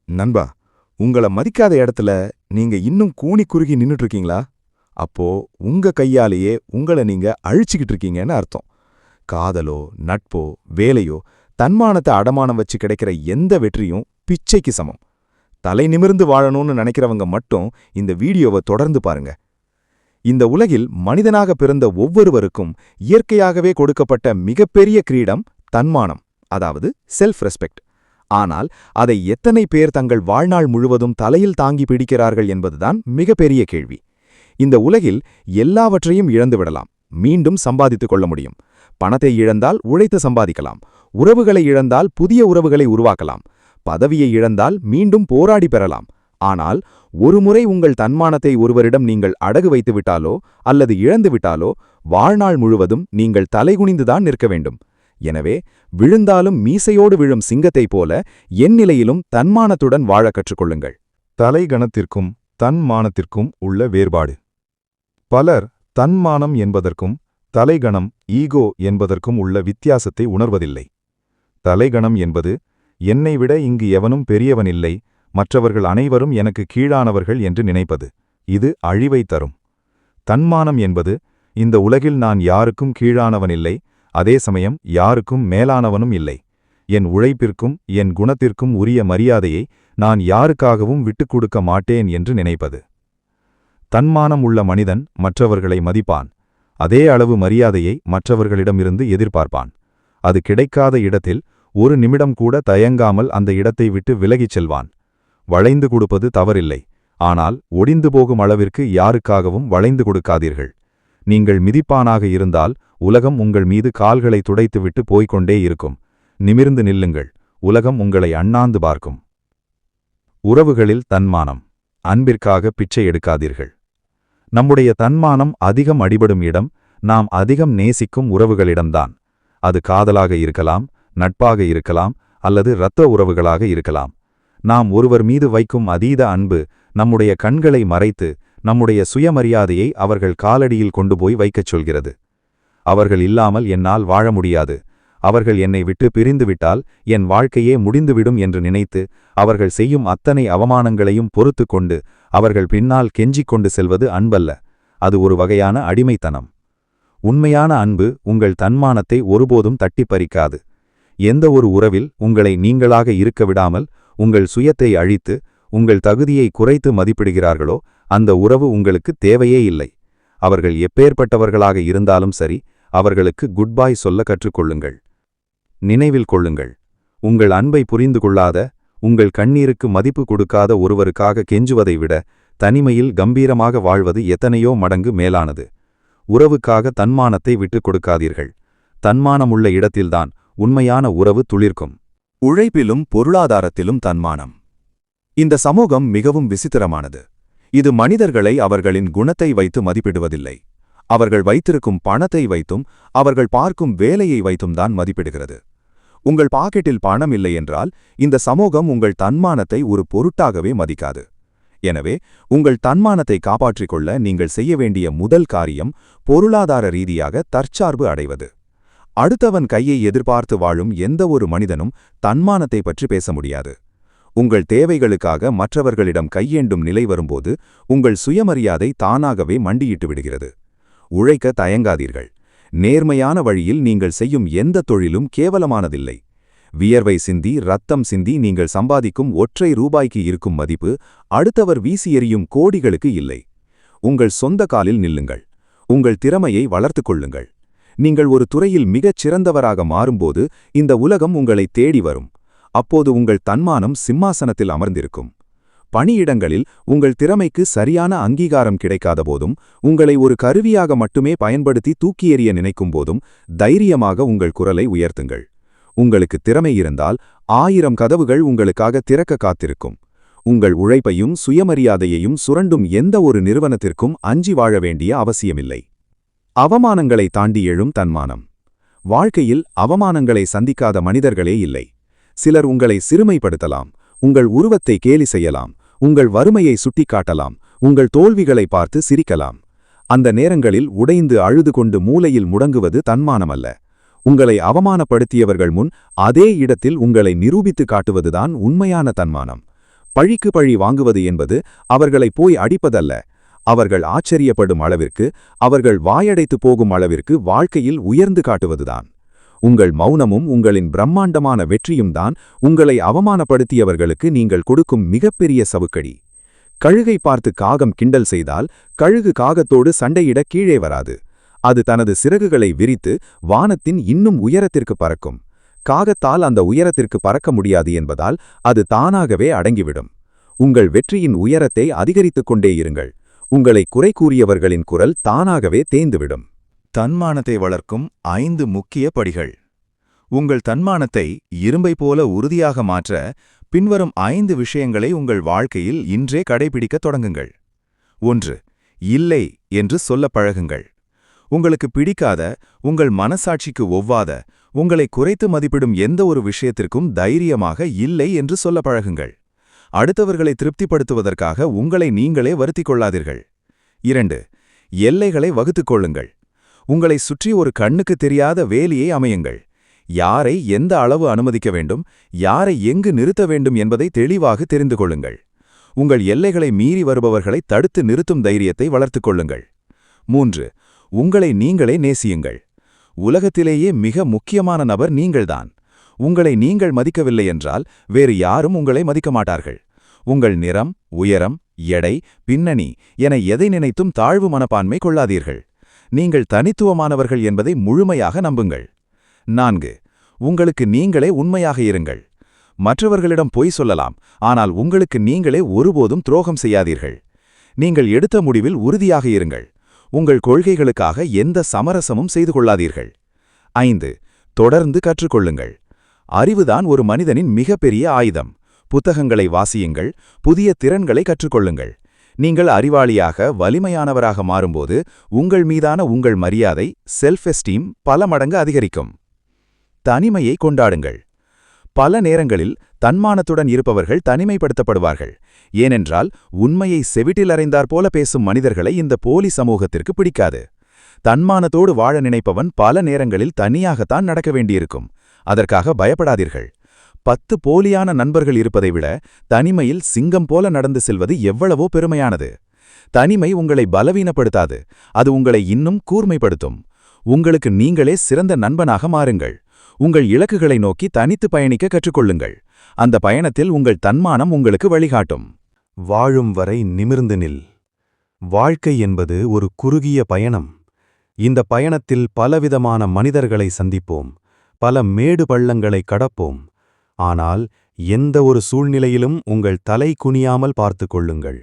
நண்பா, உங்கள மதிக்காத இடத்துல நீங்க இன்னும் கூனி குறுகி நின்னுட்டு இருக்கீங்களா? அப்போ உங்க கையாலேயே உங்கள நீங்க அழிச்சுக்கிட்டு இருக்கீங்கன்னு அர்த்தம். காதலோ, நட்போ, வேலையோ, தன்மானத்தை அடமானம் வச்சு கிடைக்கிற எந்த வெற்றியும் பிச்சைக்கு சமம். தலை நிமிர்ந்து வாழணும்னு நினைக்கிறவங்க மட்டும் இந்த வீடியோவை தொடர்ந்து பாருங்க. இந்த உலகில் மனிதனாக பிறந்த ஒவ்வொருவருக்கும் இயற்கையாகவே கொடுக்கப்பட்ட மிகப்பெரிய கிரீடம் தன்மானம், அதாவது செல்ஃப் ரெஸ்பெக்ட். ஆனால் அதை எத்தனை பேர் தங்கள் வாழ்நாள் முழுவதும் தலையில் தாங்கி பிடிக்கிறார்கள் என்பதுதான் மிகப்பெரிய கேள்வி. இந்த உலகில் எல்லாவற்றையும் இழந்துவிடலாம், மீண்டும் சம்பாதித்துக் கொள்ள முடியும். பணத்தை இழந்தால் உழைத்து சம்பாதிக்கலாம், உறவுகளை இழந்தால் புதிய உறவுகளை உருவாக்கலாம், பதவியை இழந்தால் மீண்டும் போராடி பெறலாம். ஆனால் ஒருமுறை உங்கள் தன்மானத்தை ஒருவரிடம் நீங்கள் அடகு வைத்துவிட்டாலோ அல்லது இழந்துவிட்டாலோ வாழ்நாள் முழுவதும் நீங்கள் தலைகுனிந்துதான் நிற்க வேண்டும். எனவே விழுந்தாலும் மீசையோடு விழும் சிங்கத்தைப் போல என் நிலையிலும் தன்மானத்துடன் வாழ கற்றுக்கொள்ளுங்கள். தலைகணத்திற்கும் தன்மானத்திற்கும் உள்ள வேறுபாடு. பலர் தன்மானம் என்பதற்கும் தலைகணம் ஈகோ என்பதற்கும் உள்ள வித்தியாசத்தை உணர்வதில்லை. தலைகணம் என்பது என்னை விட இங்கு எவனும் பெரியவனில்லை, மற்றவர்கள் அனைவரும் எனக்கு கீழானவர்கள் என்று நினைப்பது. இது அழிவை தரும். தன்மானம் என்பது இந்த உலகில் நான் யாருக்கும் கீழானவனில்லை, அதே சமயம் யாருக்கும் மேலானவனும் இல்லை. என் உழைப்பிற்கும் என் குணத்திற்கும் உரிய மரியாதையை நான் யாருக்காகவும் விட்டுக் கொடுக்க மாட்டேன் என்று நினைப்பது. தன்மானம் உள்ள மனிதன் மற்றவர்களை மதிப்பான், அதே அளவு மரியாதையை மற்றவர்களிடமிருந்து எதிர்பார்ப்பான். அது கிடைக்காத இடத்தில் ஒரு நிமிடம் கூட தயங்காமல் அந்த இடத்தை விட்டு விலகிச் செல்வான். வளைந்து கொடுப்பது தவறில்லை, ஆனால் ஒடிந்து போகும் அளவிற்கு யாருக்காகவும் வளைந்து கொடுக்காதீர்கள். நீங்கள் மிதிப்பானாக இருந்தால் உலகம் உங்கள் மீது கால்களை துடைத்துவிட்டு போய்கொண்டே இருக்கும். நிமிர்ந்து நில்லுங்கள், உலகம் உங்களை அண்ணாந்து பார்க்கும். உறவுகளில் தன்மானம். அன்பிற்காக பிச்சை எடுக்காதீர்கள். நம்முடைய தன்மானம் அதிகம் அடிபடும் இடம் நாம் அதிகம் நேசிக்கும் உறவுகளிடம்தான். அது காதலாக இருக்கலாம், நட்பாக இருக்கலாம், அல்லது இரத்த உறவுகளாக இருக்கலாம். நாம் ஒருவர் மீது வைக்கும் அதீத அன்பு நம்முடைய கண்களை மறைத்து நம்முடைய சுயமரியாதையை அவர்கள் காலடியில் கொண்டு போய் வைக்கச் சொல்கிறது. அவர்கள் இல்லாமல் என்னால் வாழ முடியாது, அவர்கள் என்னை விட்டு பிரிந்துவிட்டால் என் வாழ்க்கையே முடிந்துவிடும் என்று நினைத்து அவர்கள் செய்யும் அத்தனை அவமானங்களையும் பொறுத்து கொண்டு அவர்கள் பின்னால் கெஞ்சிக் கொண்டு செல்வது அன்பல்ல, அது ஒரு வகையான அடிமைத்தனம். உண்மையான அன்பு உங்கள் தன்மானத்தை ஒருபோதும் தட்டிப் பறிக்காது. எந்த ஒரு உறவில் உங்களை நீங்களாக இருக்க விடாமல் உங்கள் சுயத்தை அழித்து உங்கள் தகுதியை குறைத்து மதிப்பிடுகிறார்களோ அந்த உறவு உங்களுக்கு தேவையே இல்லை. அவர்கள் எப்பேற்பட்டவர்களாக இருந்தாலும் சரி, அவர்களுக்கு குட்பாய் சொல்ல கற்றுக்கொள்ளுங்கள். நினைவில் கொள்ளுங்கள், உங்கள் அன்பை புரிந்து கொள்ளாத, உங்கள் கண்ணீருக்கு மதிப்பு கொடுக்காத ஒருவருக்காக கெஞ்சுவதை விட தனிமையில் கம்பீரமாக வாழ்வது எத்தனையோ மடங்கு மேலானது. உறவுக்காக தன்மானத்தை விட்டுக் கொடுக்காதீர்கள். தன்மானமுள்ள இடத்தில்தான் உண்மையான உறவு துளிர்க்கும். உழைப்பிலும் பொருளாதாரத்திலும் தன்மானம். இந்த சமூகம் மிகவும் விசித்திரமானது. இது மனிதர்களை அவர்களின் குணத்தை வைத்து மதிப்பிடுவதில்லை, அவர்கள் வைத்திருக்கும் பணத்தை வைத்தும் அவர்கள் பார்க்கும் வேலையை வைத்தும் தான் மதிப்பிடுகிறது. உங்கள் பாக்கெட்டில் பணம் இல்லை என்றால் இந்த சமூகம் உங்கள் தன்மானத்தை ஒரு பொருட்டாகவே மதிக்காது. எனவே உங்கள் தன்மானத்தை காப்பாற்றிக் கொள்ள நீங்கள் செய்ய வேண்டிய முதல் காரியம் பொருளாதார ரீதியாக தற்சார்பு அடைவது. அடுத்தவன் கையை எதிர்பார்த்து வாழும் எந்த ஒரு மனிதனும் தன்மானத்தை பற்றி பேச முடியாது. உங்கள் தேவைகளுக்காக மற்றவர்களிடம் கையேண்டும் நிலை வரும்போது உங்கள் சுயமரியாதை தானாகவே மண்டியிட்டு விடுகிறது. உழைக்க தயங்காதீர்கள். நேர்மையான வழியில் நீங்கள் செய்யும் எந்த தொழிலும் கேவலமானதில்லை. வியர்வை சிந்தி ரத்தம் சிந்தி நீங்கள் சம்பாதிக்கும் ஒற்றை ரூபாய்க்கு இருக்கும் மதிப்பு அடுத்தவர் வீசி எறியும் கோடிகளுக்கு இல்லை. உங்கள் சொந்த காலில் நில்லுங்கள். உங்கள் திறமையை வளர்த்துக் கொள்ளுங்கள். நீங்கள் ஒரு துறையில் மிகச் சிறந்தவராக மாறும்போது இந்த உலகம் உங்களை தேடி வரும். அப்போது உங்கள் தன்மானம் சிம்மாசனத்தில் அமர்ந்திருக்கும். பணியிடங்களில் உங்கள் திறமைக்கு சரியான அங்கீகாரம் கிடைக்காத போதும், உங்களை ஒரு கருவியாக மட்டுமே பயன்படுத்தி தூக்கி எறிய நினைக்கும் போதும் தைரியமாக உங்கள் குரலை உயர்த்துங்கள். உங்களுக்கு திறமை இருந்தால் 1000 கதவுகள் உங்களுக்காக திறக்க காத்திருக்கும். உங்கள் உழைப்பையும் சுயமரியாதையையும் சுரண்டும் எந்த ஒரு நிறுவனத்திற்கும் அஞ்சி வாழ வேண்டிய அவசியமில்லை. அவமானங்களை தாண்டி எழும் தன்மானம். வாழ்க்கையில் அவமானங்களை சந்திக்காத மனிதர்களே இல்லை. சிலர் உங்களை சிறுமைப்படுத்தலாம், உங்கள் உருவத்தை கேலி செய்யலாம், உங்கள் வறுமையை சுட்டிக்காட்டலாம், உங்கள் தோல்விகளை பார்த்து சிரிக்கலாம். அந்த நேரங்களில் உடைந்து அழுது கொண்டு மூலையில் முடங்குவது தன்மானமல்ல. உங்களை அவமானப்படுத்தியவர்கள் முன் அதே இடத்தில் உங்களை நிரூபித்து காட்டுவதுதான் உண்மையான தன்மானம். பழிக்கு பழி வாங்குவது என்பது அவர்களை போய் அடிப்பதல்ல, அவர்கள் ஆச்சரியப்படும் அளவிற்கு, அவர்கள் வாயடைத்து போகும் அளவிற்கு வாழ்க்கையில் உயர்ந்து காட்டுவதுதான். உங்கள் மௌனமும் உங்களின் பிரம்மாண்டமான வெற்றியும்தான் உங்களை அவமானப்படுத்தியவர்களுக்கு நீங்கள் கொடுக்கும் மிகப்பெரிய சவுக்கடி. கழுகை பார்த்து காகம் கிண்டல் செய்தால் கழுகு காகத்தோடு சண்டையிட கீழே வராது. அது தனது சிறகுகளை விரித்து வானத்தின் இன்னும் உயரத்திற்கு பறக்கும். காகத்தால் அந்த உயரத்திற்கு பறக்க முடியாது என்பதால் அது தானாகவே அடங்கிவிடும். உங்கள் வெற்றியின் உயரத்தை அதிகரித்துக் கொண்டே இருங்கள். உங்களை குறை கூறியவர்களின் குரல் தானாகவே தேய்ந்துவிடும். தன்மானத்தை வளர்க்கும் 5 முக்கிய படிகள். உங்கள் தன்மானத்தை இரும்பை போல உறுதியாக மாற்ற பின்வரும் 5 விஷயங்களை உங்கள் வாழ்க்கையில் இன்றே கடைபிடிக்கத் தொடங்குங்கள். 1. இல்லை என்று சொல்ல பழகுங்கள். உங்களுக்கு பிடிக்காத, உங்கள் மனசாட்சிக்கு ஒவ்வாத, உங்களை குறைத்து மதிப்பிடும் எந்த ஒரு விஷயத்திற்கும் தைரியமாக இல்லை என்று சொல்ல பழகுங்கள். அடுத்தவர்களை திருப்திப்படுத்துவதற்காக உங்களை நீங்களே வருத்திக் கொள்ளாதீர்கள். 2. எல்லைகளை வகுத்துக் கொள்ளுங்கள். உங்களை சுற்றி ஒரு கண்ணுக்கு தெரியாத வேலியை அமையுங்கள். யாரை எந்த அளவு அனுமதிக்க வேண்டும், யாரை எங்கு நிறுத்த வேண்டும் என்பதை தெளிவாக தெரிந்து கொள்ளுங்கள். உங்கள் எல்லைகளை மீறி வருபவர்களை தடுத்து நிறுத்தும் தைரியத்தை வளர்த்துக் கொள்ளுங்கள். 3. உங்களை நீங்களே நேசியுங்கள். உலகத்திலேயே மிக முக்கியமான நபர் நீங்கள்தான். உங்களை நீங்கள் மதிக்கவில்லை என்றால் வேறு யாரும் உங்களை மதிக்க மாட்டார்கள். உங்கள் நிறம், உயரம், எடை, பின்னணி என எதை நினைத்தும் தாழ்வு மனப்பான்மை கொள்ளாதீர்கள். நீங்கள் தனித்துவமானவர்கள் என்பதை முழுமையாக நம்புங்கள். 4. உங்களுக்கு நீங்களே உண்மையாக இருங்கள். மற்றவர்களிடம் பொய் சொல்லலாம், ஆனால் உங்களுக்கு நீங்களே ஒருபோதும் துரோகம் செய்யாதீர்கள். நீங்கள் எடுத்த முடிவில் உறுதியாக இருங்கள். உங்கள் கொள்கைகளுக்காக எந்த சமரசமும் செய்து கொள்ளாதீர்கள். 5. தொடர்ந்து கற்றுக்கொள்ளுங்கள். அறிவுதான் ஒரு மனிதனின் மிகப்பெரிய ஆயுதம். புத்தகங்களை வாசியுங்கள், புதிய திறன்களை கற்றுக்கொள்ளுங்கள். நீங்கள் அறிவாளியாக, வலிமையானவராக மாறும்போது உங்கள் மீதான உங்கள் மரியாதை, செல்ஃப் எஸ்டீம் பல மடங்கு அதிகரிக்கும். தனிமையை கொண்டாடுங்கள். பல நேரங்களில் தன்மானத்துடன் இருப்பவர்கள் தனிமைப்படுத்தப்படுவார்கள். ஏனென்றால் உண்மையை செவிட்டில் அறைந்தாற் போல பேசும் மனிதர்களை இந்த போலி சமூகத்திற்கு பிடிக்காது. தன்மானத்தோடு வாழ நினைப்பவன் பல நேரங்களில் தனியாகத்தான் நடக்க வேண்டியிருக்கும். அதற்காக பயப்படாதீர்கள். 10 போலியான நண்பர்கள் இருப்பதை விட தனிமையில் சிங்கம் போல நடந்து செல்வது எவ்வளவோ பெருமையானது. தனிமை உங்களை பலவீனப்படுத்தாது, அது உங்களை இன்னும் கூர்மைப்படுத்தும். உங்களுக்கு நீங்களே சிறந்த நண்பனாக மாறுங்கள். உங்கள் இலக்குகளை நோக்கி தனித்து பயணிக்க கற்றுக்கொள்ளுங்கள். அந்த பயணத்தில் உங்கள் தன்மானம் உங்களுக்கு வழிகாட்டும். வாழும் வரை நிமிர்ந்து நில். வாழ்க்கை என்பது ஒரு குறுகிய பயணம். இந்த பயணத்தில் பலவிதமான மனிதர்களை சந்திப்போம், பல மேடு பள்ளங்களை கடப்போம். ஆனால் எந்த ஒரு சூழ்நிலையிலும் உங்கள் தலை குனியாமல் பார்த்து கொள்ளுங்கள்.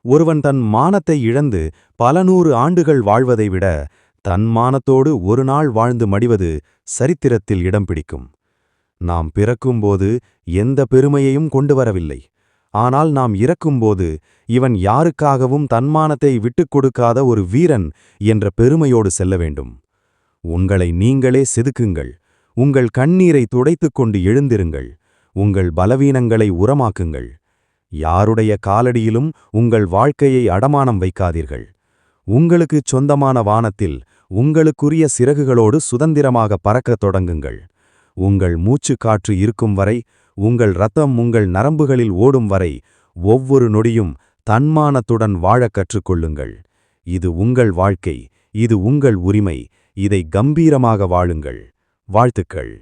ஒருவன் தன் மானத்தை இழந்து பல 100 ஆண்டுகள் வாழ்வதை விட தன்மானத்தோடு ஒரு நாள் வாழ்ந்து மடிவது சரித்திரத்தில் இடம் பிடிக்கும். நாம் பிறக்கும்போது எந்த பெருமையையும் கொண்டு வரவில்லை. ஆனால் நாம் இறக்கும்போது இவன் யாருக்காகவும் தன்மானத்தை விட்டுக் கொடுக்காத ஒரு வீரன் என்ற பெருமையோடு செல்ல வேண்டும். உங்களை நீங்களே செதுக்குங்கள். உங்கள் கண்ணீரை துடைத்துக் கொண்டு எழுந்திருங்கள். உங்கள் பலவீனங்களை உரமாக்குங்கள். யாருடைய காலடியிலும் உங்கள் வாழ்க்கையை அடமானம் வைக்காதீர்கள். உங்களுக்குச் சொந்தமான வானத்தில் உங்களுக்குரிய சிறகுகளோடு சுதந்திரமாக பறக்கத் தொடங்குங்கள். உங்கள் மூச்சுக்காற்று இருக்கும் வரை, உங்கள் இரத்தம் உங்கள் நரம்புகளில் ஓடும் வரை, ஒவ்வொரு நொடியும் தன்மானத்துடன் வாழக் கற்றுக்கொள்ளுங்கள். இது உங்கள் வாழ்க்கை, இது உங்கள் உரிமை. இதை கம்பீரமாக வாழுங்கள். வாழ்த்துக்கள்.